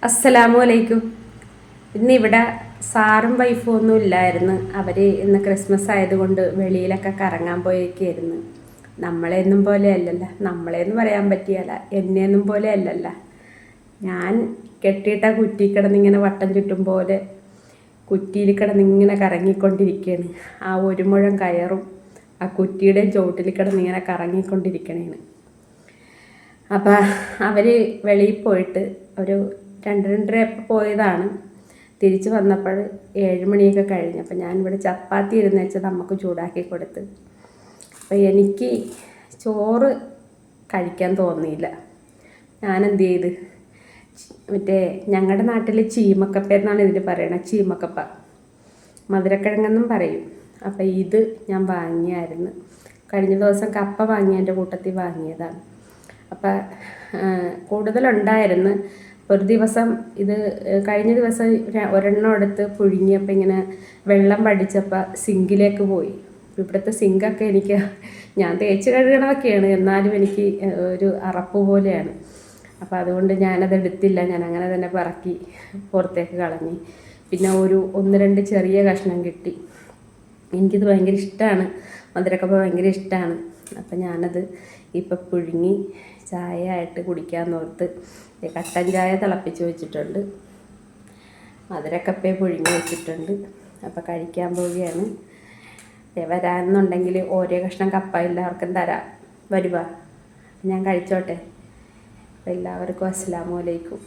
അസ്സലാമു അലൈക്കും. ഇന്നിവിടെ സാറും വൈഫും ഒന്നും ഇല്ലായിരുന്നു. അവർ ഇന്ന് ക്രിസ്മസ് ആയതുകൊണ്ട് വെളിയിലൊക്കെ കറങ്ങാൻ പോയേക്കായിരുന്നു. നമ്മളെയൊന്നും പോലെ അല്ലല്ലോ, നമ്മളെന്ന് പറയാൻ പറ്റിയല്ല, എന്നെയൊന്നും പോലെ അല്ലല്ല. ഞാൻ കെട്ടിയിട്ട കുറ്റി കിടന്നിങ്ങനെ വട്ടം ചുറ്റും പോലെ കുറ്റിയിൽ കിടന്നിങ്ങനെ കറങ്ങിക്കൊണ്ടിരിക്കുകയാണ്. ആ ഒരു മുഴം കയറും ആ കുറ്റിയുടെ ചോട്ടിൽ കിടന്നിങ്ങനെ കറങ്ങിക്കൊണ്ടിരിക്കണേണ്. അപ്പം അവർ വെളിയിൽ പോയിട്ട് ഒരു 2-2:30 പോയതാണ്. തിരിച്ച് വന്നപ്പോൾ 7 മണിയൊക്കെ കഴിഞ്ഞു. അപ്പം ഞാനിവിടെ ചപ്പാത്തി ഇരുന്ന് വെച്ച് നമുക്ക് ചൂടാക്കി കൊടുത്ത്. അപ്പം എനിക്ക് ചോറ് കഴിക്കാൻ തോന്നിയില്ല. ഞാനെന്ത് ചെയ്ത്, മറ്റേ ഞങ്ങളുടെ നാട്ടിൽ ചീമക്കപ്പ എന്നാണ് ഇതിന് പറയണത്. ചീമക്കപ്പ, മധുരക്കിഴങ്ങെന്നും പറയും. അപ്പം ഇത് ഞാൻ വാങ്ങിയായിരുന്നു. കഴിഞ്ഞ ദിവസം കപ്പ വാങ്ങിയതിൻ്റെ കൂട്ടത്തിൽ വാങ്ങിയതാണ്. അപ്പം കൂടുതലുണ്ടായിരുന്നു. ഒരു ദിവസം ഇത് കഴിഞ്ഞ ദിവസം ഒരെണ്ണം എടുത്ത് പുഴുങ്ങിയപ്പോൾ ഇങ്ങനെ വെള്ളം വടിച്ചപ്പോൾ സിങ്കിലേക്ക് പോയി. ഇവിടുത്തെ സിങ്കൊക്കെ എനിക്ക് ഞാൻ തേച്ച് കഴുകണതൊക്കെയാണ്, എന്നാലും എനിക്ക് ഒരു അറപ്പ് പോലെയാണ്. അപ്പോൾ അതുകൊണ്ട് ഞാനത് എടുത്തില്ല. ഞാൻ അങ്ങനെ തന്നെ പറക്കി പുറത്തേക്ക് കളഞ്ഞ്. പിന്നെ 1-2 ചെറിയ കഷ്ണം കിട്ടി. എനിക്കിത് ഭയങ്കര ഇഷ്ടമാണ്, മധുരക്കപ്പ ഭയങ്കര ഇഷ്ടമാണ്. അപ്പം ഞാനത് ഇപ്പം പുഴുങ്ങി ചായ ആയിട്ട് കുടിക്കാമെന്ന് ഓർത്ത് കട്ടൻ ചായ തിളപ്പിച്ച് വെച്ചിട്ടുണ്ട്. മധുരക്കപ്പയെ പുഴുങ്ങി വെച്ചിട്ടുണ്ട്. അപ്പം കഴിക്കാൻ പോവുകയാണ്. വരാമെന്നുണ്ടെങ്കിൽ ഓരോ കഷ്ണം കപ്പ എല്ലാവർക്കും തരാം. വരുവാ, ഞാൻ കഴിച്ചോട്ടെ. എല്ലാവർക്കും അസ്സലാമു അലൈക്കും.